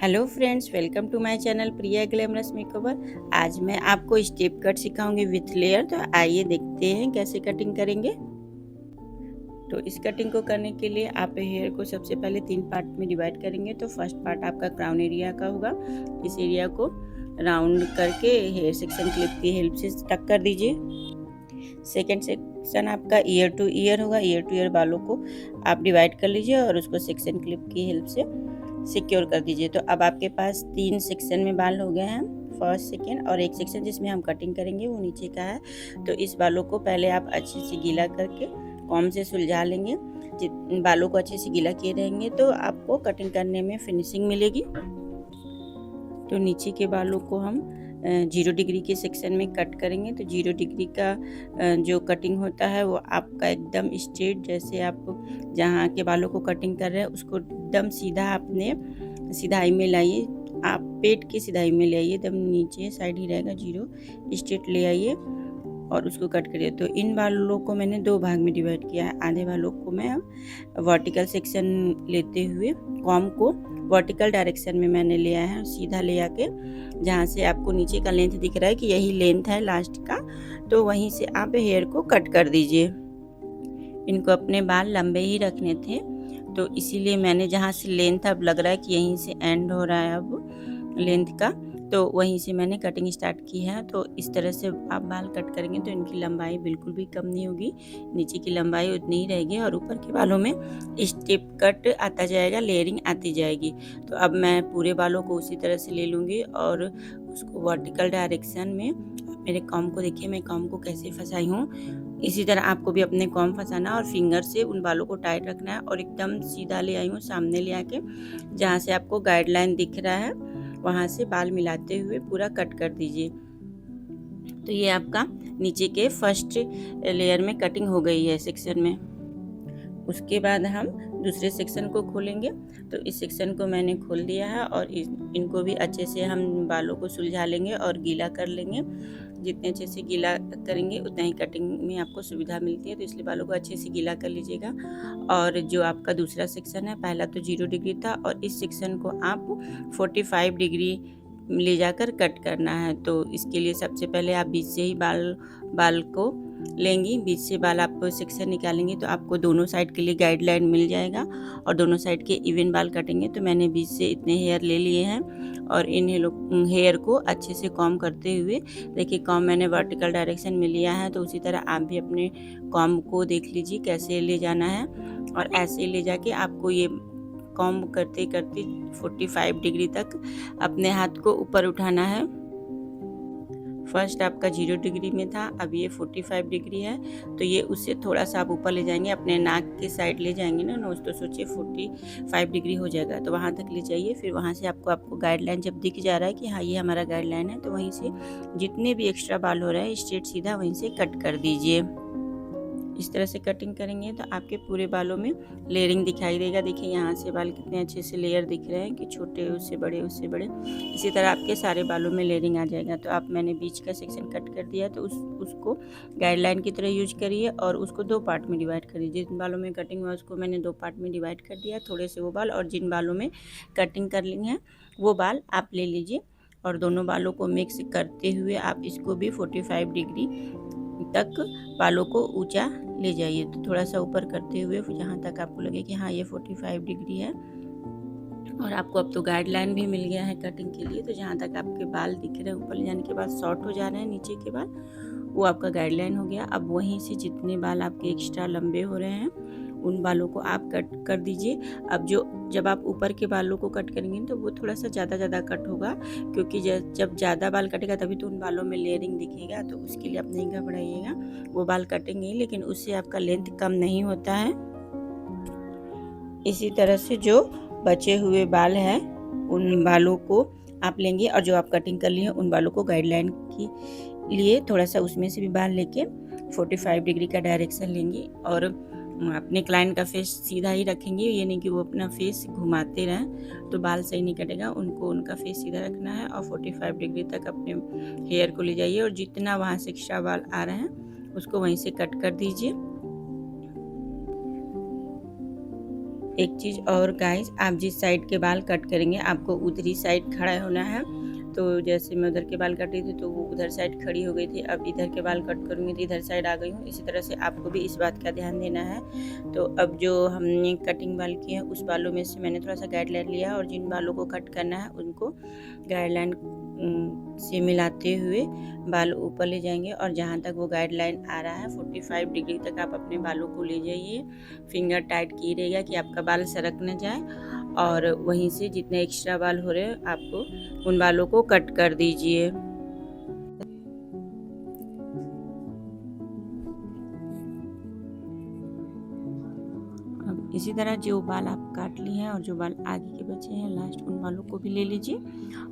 Hello friends, welcome to my channel Priya glamorous makeover. आज मैं आपको स्टेप कट सिखाऊंगी विथ लेयर। तो आइए देखते हैं कैसे कटिंग करेंगे। तो इस कटिंग को करने के लिए आप हेयर को सबसे पहले 3 पार्ट में डिवाइड करेंगे। तो फर्स्ट पार्ट आपका क्राउन एरिया का होगा। इस एरिया को राउंड करके हेयर सेक्शन क्लिप की हेल्प से टक कर दीजिए। सेकेंड सेक्शन आपका ईयर टू ईयर होगा। ईयर टू ईयर बालों को आप डिवाइड कर लीजिए और उसको सेक्शन क्लिप की हेल्प से सिक्योर कर दीजिए। तो अब आपके पास 3 सेक्शन में बाल हो गए हैं, फर्स्ट सेकेंड, और एक सेक्शन जिसमें हम कटिंग करेंगे वो नीचे का है। तो इस बालों को पहले आप अच्छे से गीला करके कॉम्ब से सुलझा लेंगे। बालों को अच्छे से गीला किए रहेंगे तो आपको कटिंग करने में फिनिशिंग मिलेगी। तो नीचे के बालों को हम 0 डिग्री के सेक्शन में कट करेंगे। तो 0 डिग्री का जो कटिंग होता है वो आपका एकदम स्ट्रेट, जैसे आप जहाँ के बालों को कटिंग कर रहे हैं उसको एकदम सीधा अपने सिधाई में लाइए। आप पेट की सिधाई में ले आइए, एकदम नीचे साइड ही रहेगा, 0 स्ट्रेट ले आइए और उसको कट करिए। तो इन बालों को मैंने 2 भाग में डिवाइड किया है। आधे बालों को मैं वर्टिकल सेक्शन लेते हुए कॉम्ब को वर्टिकल डायरेक्शन में मैंने लिया है, सीधा ले आके जहाँ से आपको नीचे का लेंथ दिख रहा है कि यही लेंथ है लास्ट का, तो वहीं से आप हेयर को कट कर दीजिए। इनको अपने बाल लंबे ही रखने थे, तो इसीलिए मैंने जहाँ से लेंथ अब लग रहा है कि यहीं से एंड हो रहा है अब लेंथ का, तो वहीं से मैंने कटिंग स्टार्ट की है। तो इस तरह से आप बाल कट करेंगे तो इनकी लंबाई बिल्कुल भी कम नहीं होगी, नीचे की लंबाई उतनी ही रहेगी और ऊपर के बालों में स्टेप कट आता जाएगा, लेयरिंग आती जाएगी। तो अब मैं पूरे बालों को उसी तरह से ले लूँगी और उसको वर्टिकल डायरेक्शन में, मेरे कॉम्ब को देखिए मैं कॉम्ब को कैसे फंसाई हूँ, इसी तरह आपको भी अपने कॉम्ब फंसाना और फिंगर से उन बालों को टाइट रखना है और एकदम सीधा ले आई हूँ सामने ले आके, जहाँ से आपको गाइडलाइन दिख रहा है वहाँ से बाल मिलाते हुए पूरा कट कर दीजिए। तो ये आपका नीचे के फर्स्ट लेयर में कटिंग हो गई है सेक्शन में। उसके बाद हम दूसरे सेक्शन को खोलेंगे। तो इस सेक्शन को मैंने खोल दिया है और इनको भी अच्छे से हम बालों को सुलझा लेंगे और गीला कर लेंगे। जितने अच्छे से गीला करेंगे उतना ही कटिंग में आपको सुविधा मिलती है, तो इसलिए बालों को अच्छे से गीला कर लीजिएगा। और जो आपका दूसरा सेक्शन है, पहला तो 0 डिग्री था और इस सेक्शन को आप 45 डिग्री ले जाकर कट करना है। तो इसके लिए सबसे पहले आप बीच से ही बाल को लेंगी, बीच से बाल आप सेक्शन निकालेंगे तो आपको दोनों साइड के लिए गाइडलाइन मिल जाएगा और दोनों साइड के इवन बाल कटेंगे। तो मैंने बीच से इतने हेयर ले लिए हैं और इन हेयर को अच्छे से कॉम्ब करते हुए, देखिए कॉम्ब मैंने वर्टिकल डायरेक्शन में लिया है, तो उसी तरह आप भी अपने कॉम्ब को देख लीजिए कैसे ले जाना है और ऐसे ले जाके आपको ये कॉम्ब करते करते 45 डिग्री तक अपने हाथ को ऊपर उठाना है। फर्स्ट आपका 0 डिग्री में था, अब ये 45 डिग्री है, तो ये उससे थोड़ा सा आप ऊपर ले जाएंगे, अपने नाक के साइड ले जाएंगे ना नोज, तो सोचिए 45 डिग्री हो जाएगा, तो वहाँ तक ले जाइए। फिर वहाँ से आपको गाइडलाइन जब दिख जा रहा है कि हाँ ये हमारा गाइडलाइन है, तो वहीं से जितने भी एक्स्ट्रा बाल हो रहे हैं स्ट्रेट सीधा वहीं से कट कर दीजिए। इस तरह से कटिंग करेंगे तो आपके पूरे बालों में लेयरिंग दिखाई देगा। देखिए यहाँ से बाल कितने अच्छे से लेयर दिख रहे हैं कि छोटे उससे बड़े उससे बड़े, इसी तरह आपके सारे बालों में लेयरिंग आ जाएगा। तो आप मैंने बीच का सेक्शन कट कर दिया, तो उसको गाइडलाइन की तरह यूज करिए और उसको 2 पार्ट में डिवाइड करिए। जिन बालों में कटिंग हुआ उसको मैंने 2 पार्ट में डिवाइड कर दिया, थोड़े से वो बाल, और जिन बालों में कटिंग कर ली है वो बाल आप ले लीजिए और दोनों बालों को मिक्स करते हुए आप इसको भी 45 डिग्री तक बालों को ऊंचा ले जाइए। तो थोड़ा सा ऊपर करते हुए जहाँ तक आपको लगे कि हाँ ये 45 डिग्री है, और आपको अब तो गाइडलाइन भी मिल गया है कटिंग के लिए। तो जहाँ तक आपके बाल दिख रहे हैं ऊपर ले जाने के बाद शॉर्ट हो जा रहे हैं नीचे के बाल, वो आपका गाइडलाइन हो गया। अब वहीं से जितने बाल आपके एक्स्ट्रा लंबे हो रहे हैं उन बालों को आप कट कर दीजिए। अब जब आप ऊपर के बालों को कट करेंगे तो वो थोड़ा सा ज़्यादा कट होगा, क्योंकि जब ज़्यादा बाल कटेगा तभी तो उन बालों में लेयरिंग दिखेगा। तो उसके लिए आप नहीं घबराइएगा, वो बाल कटेंगे लेकिन उससे आपका लेंथ कम नहीं होता है। इसी तरह से जो बचे हुए बाल हैं उन बालों को आप लेंगे और जो आप कटिंग कर लिए उन बालों को गाइडलाइन के लिए थोड़ा सा उसमें से भी बाल लेके 45 डिग्री का डायरेक्शन लेंगे और अपने क्लाइंट का फेस सीधा ही रखेंगे। ये नहीं कि वो अपना फेस घुमाते रहें तो बाल सही नहीं कटेगा, उनको उनका फेस सीधा रखना है और 45 डिग्री तक अपने हेयर को ले जाइए और जितना वहाँ से एक्स्ट्रा बाल आ रहे हैं उसको वहीं से कट कर दीजिए। एक चीज़ और गाइस, आप जिस साइड के बाल कट करेंगे आपको उधरी साइड खड़ा होना है। तो जैसे मैं उधर के बाल कट रही थी तो वो उधर साइड खड़ी हो गई थी, अब इधर के बाल कट करूँगी तो इधर साइड आ गई हूँ। इसी तरह से आपको भी इस बात का ध्यान देना है। तो अब जो हमने कटिंग बाल किए हैं उस बालों में से मैंने थोड़ा सा गाइडलाइन लिया और जिन बालों को कट करना है उनको गाइडलाइन से मिलाते हुए बाल ऊपर ले जाएंगे और जहाँ तक वो गाइडलाइन आ रहा है 45 डिग्री तक आप अपने बालों को ले जाइए। फिंगर टाइट किए रहेगा कि आपका बाल सरक न जाए और वहीं से जितने एक्स्ट्रा बाल हो रहे हैं आपको उन बालों को कट कर दीजिए। अब इसी तरह जो बाल आप काट लिए हैं और जो बाल आगे के बचे हैं लास्ट उन बालों को भी ले लीजिए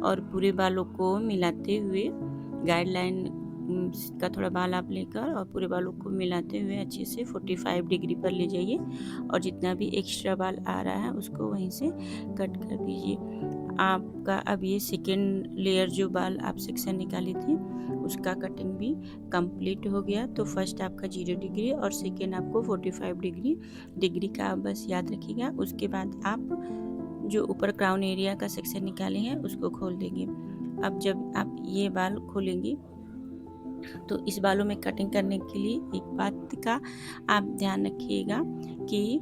और पूरे बालों को मिलाते हुए गाइडलाइन का थोड़ा बाल आप लेकर और पूरे बालों को मिलाते हुए अच्छे से 45 डिग्री पर ले जाइए और जितना भी एक्स्ट्रा बाल आ रहा है उसको वहीं से कट कर दीजिए। आपका अब ये सेकेंड लेयर जो बाल आप सेक्शन निकाली थी उसका कटिंग भी कंप्लीट हो गया। तो फर्स्ट आपका 0 डिग्री और सेकेंड आपको 45 डिग्री का आप बस याद रखिएगा। उसके बाद आप जो ऊपर क्राउन एरिया का सेक्शन निकाले हैं उसको खोल देंगे। अब जब आप ये बाल खोलेंगी तो इस बालों में कटिंग करने के लिए एक बात का आप ध्यान रखिएगा कि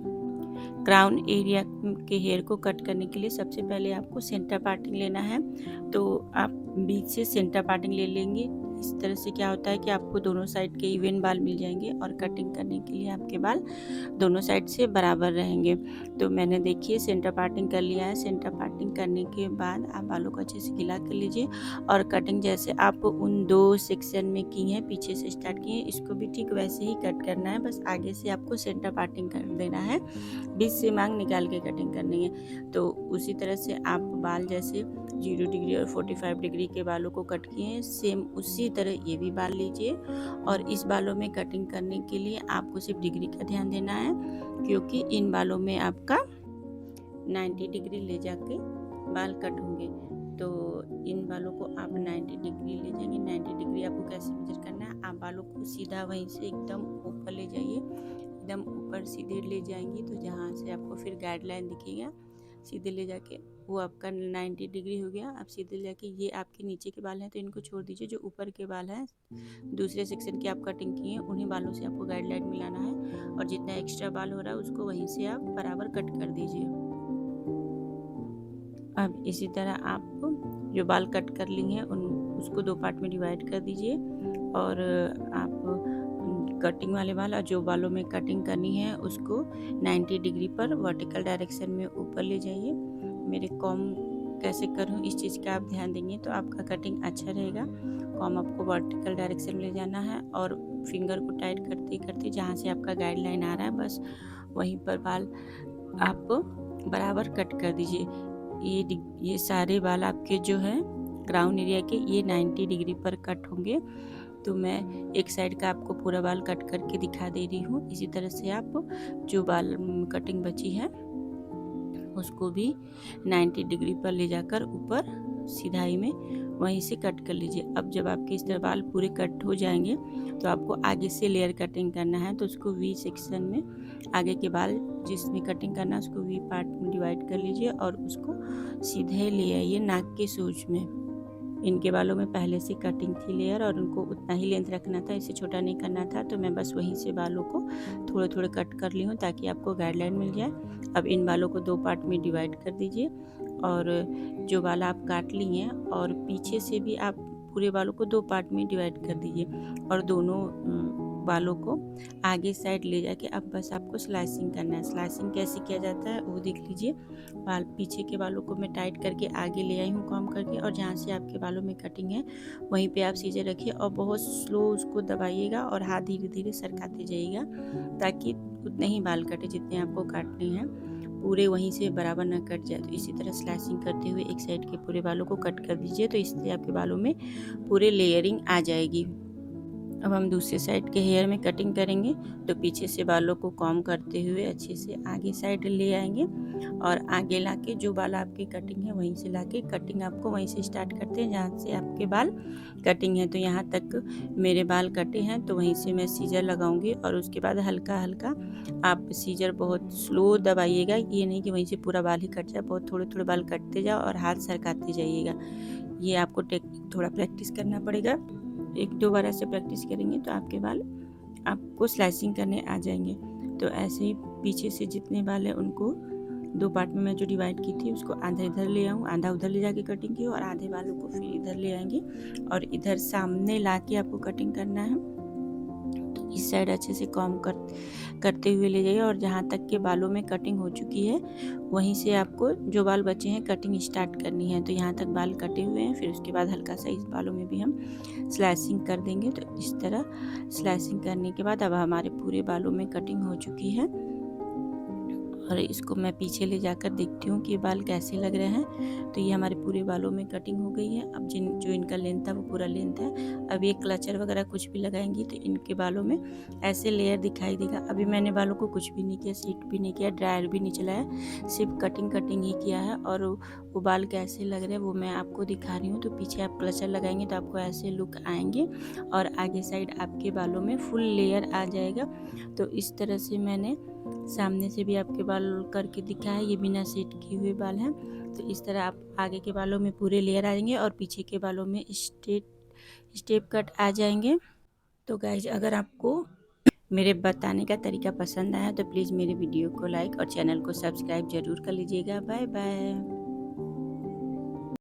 क्राउन एरिया के हेयर को कट करने के लिए सबसे पहले आपको सेंटर पार्टिंग लेना है। तो आप बीच से सेंटर पार्टिंग ले लेंगे। इस तरह से क्या होता है कि आपको दोनों साइड के इवन बाल मिल जाएंगे और कटिंग करने के लिए आपके बाल दोनों साइड से बराबर रहेंगे। तो मैंने देखिए सेंटर पार्टिंग कर लिया है। सेंटर पार्टिंग करने के बाद आप बालों को अच्छे से गीला कर लीजिए और कटिंग जैसे आप उन 2 सेक्शन में की हैं, पीछे से स्टार्ट किए, इसको भी ठीक वैसे ही कट करना है। बस आगे से आपको सेंटर पार्टिंग कर देना है, बीच से मांग निकाल के कटिंग करनी है। तो उसी तरह से आप बाल जैसे 0 डिग्री और 45 डिग्री के बालों को कट किए हैं, सेम उसी तरह ये भी बाल लीजिए। और इस बालों में कटिंग करने के लिए आपको सिर्फ डिग्री का ध्यान देना है, क्योंकि इन बालों में आपका 90 डिग्री ले जाके बाल कट होंगे। तो इन बालों को आप 90 डिग्री ले जाएंगे। 90 डिग्री आपको कैसे मेजर करना है, आप बालों को सीधा वहीं से एकदम ऊपर ले जाइए, एकदम ऊपर सीधे ले जाएंगी तो जहाँ से आपको फिर गाइडलाइन दिखेगा सीधे ले जाके वो आपका 90 डिग्री हो गया। आप सीधे ले जाके ये आपके नीचे के बाल हैं तो इनको छोड़ दीजिए। जो ऊपर के बाल हैं दूसरे सेक्शन की आप कटिंग की है उन्हीं बालों से आपको गाइडलाइन मिलाना है और जितना एक्स्ट्रा बाल हो रहा है उसको वहीं से आप बराबर कट कर दीजिए। अब इसी तरह आप जो बाल कट कर ली हैं उसको 2 पार्ट में डिवाइड कर दीजिए और आप कटिंग वाले बाल और जो बालों में कटिंग करनी है उसको 90 डिग्री पर वर्टिकल डायरेक्शन में ऊपर ले जाइए। मेरे कॉम कैसे करूँ इस चीज़ का आप ध्यान देंगे तो आपका कटिंग अच्छा रहेगा। कॉम आपको वर्टिकल डायरेक्शन में ले जाना है और फिंगर को टाइट करते करते जहाँ से आपका गाइडलाइन आ रहा है बस वहीं पर बाल आप बराबर कट कर दीजिए। ये सारे बाल आपके जो है क्राउन एरिया के ये 90 डिग्री पर कट होंगे। तो मैं एक साइड का आपको पूरा बाल कट करके दिखा दे रही हूँ। इसी तरह से आप जो बाल कटिंग बची है उसको भी 90 डिग्री पर ले जाकर ऊपर सिधाई में वहीं से कट कर लीजिए। अब जब आपके इस तरह बाल पूरे कट हो जाएंगे तो आपको आगे से लेयर कटिंग करना है। तो उसको वी सेक्शन में आगे के बाल जिसमें कटिंग करना है उसको वी पार्ट में डिवाइड कर लीजिए और उसको सीधे ले आइए नाक के सूज में। इनके बालों में पहले से कटिंग थी लेयर और उनको उतना ही लेंथ रखना था, इसे छोटा नहीं करना था। तो मैं बस वहीं से बालों को थोड़े थोड़े कट कर ली हूँ ताकि आपको गाइडलाइन मिल जाए। अब इन बालों को 2 पार्ट में डिवाइड कर दीजिए और जो बाल आप काट ली हैं और पीछे से भी आप पूरे बालों को 2 पार्ट में डिवाइड कर दीजिए और दोनों बालों को आगे साइड ले जाके अब बस आपको स्लाइसिंग करना है। स्लाइसिंग कैसे किया जाता है वो देख लीजिए। बाल पीछे के बालों को मैं टाइट करके आगे ले आई हूँ कॉम करके और जहाँ से आपके बालों में कटिंग है वहीं पे आप सीधे रखिए और बहुत स्लो उसको दबाइएगा और हाथ धीरे धीरे सरकाते जाइएगा ताकि उतने ही बाल कटे जितने आपको काटने हैं, पूरे वहीं से बराबर ना कट जाए। तो इसी तरह स्लाइसिंग करते हुए एक साइड के पूरे बालों को कट कर दीजिए। तो इससे आपके बालों में पूरे लेयरिंग आ जाएगी। अब हम दूसरे साइड के हेयर में कटिंग करेंगे। तो पीछे से बालों को कॉम्ब करते हुए अच्छे से आगे साइड ले आएंगे और आगे लाके जो बाल आपकी कटिंग है वहीं से लाके कटिंग आपको वहीं से स्टार्ट करते हैं जहाँ से आपके बाल कटिंग है। तो यहाँ तक मेरे बाल कटे हैं तो वहीं से मैं सीजर लगाऊंगी और उसके बाद हल्का हल्का आप सीजर बहुत स्लो दबाइएगा, ये नहीं कि वहीं से पूरा बाल ही कट जाए, बहुत थोड़े थोड़े बाल कटते जाओ और हाथ सरकाते जाइएगा। ये आपको टेक्निक थोड़ा प्रैक्टिस करना पड़ेगा। 1-2 बार ऐसे प्रैक्टिस करेंगे तो आपके बाल आपको स्लाइसिंग करने आ जाएंगे। तो ऐसे ही पीछे से जितने बाल हैं उनको 2 पार्ट में मैं जो डिवाइड की थी उसको आधा इधर ले आऊँ, आधा उधर ले जाके कटिंग की और आधे बालों को फिर इधर ले आएंगे और इधर सामने ला के आपको कटिंग करना है। तो इस साइड अच्छे से कॉम्ब करते हुए ले जाइए और जहाँ तक के बालों में कटिंग हो चुकी है वहीं से आपको जो बाल बचे हैं कटिंग स्टार्ट करनी है। तो यहाँ तक बाल कटे हुए हैं, फिर उसके बाद हल्का सा इस बालों में भी हम स्लाइसिंग कर देंगे। तो इस तरह स्लाइसिंग करने के बाद अब हमारे पूरे बालों में कटिंग हो चुकी है और इसको मैं पीछे ले जाकर देखती हूँ कि ये बाल कैसे लग रहे हैं। तो ये हमारे पूरे बालों में कटिंग हो गई है। अब जो इनका लेंथ था वो पूरा लेंथ है। अब ये क्लचर वगैरह कुछ भी लगाएंगी तो इनके बालों में ऐसे लेयर दिखाई देगा। अभी मैंने बालों को कुछ भी नहीं किया, सीट भी नहीं किया, ड्रायर भी नहीं चलाया, सिर्फ कटिंग ही किया है। और वो बाल कैसे लग रहे हैं वो मैं आपको दिखा रही हूँ। तो पीछे आप क्लचर लगाएंगे तो आपको ऐसे लुक आएंगे और आगे साइड आपके बालों में फुल लेयर आ जाएगा। तो इस तरह से मैंने सामने से भी आपके बाल करके दिखा है, ये बिना सेट किए हुए बाल हैं। तो इस तरह आप आगे के बालों में पूरे लेयर आ जाएंगे और पीछे के बालों में स्टेप कट आ जाएंगे। तो गाइज अगर आपको मेरे बताने का तरीका पसंद आया तो प्लीज़ मेरे वीडियो को लाइक और चैनल को सब्सक्राइब ज़रूर कर लीजिएगा। Bye bye.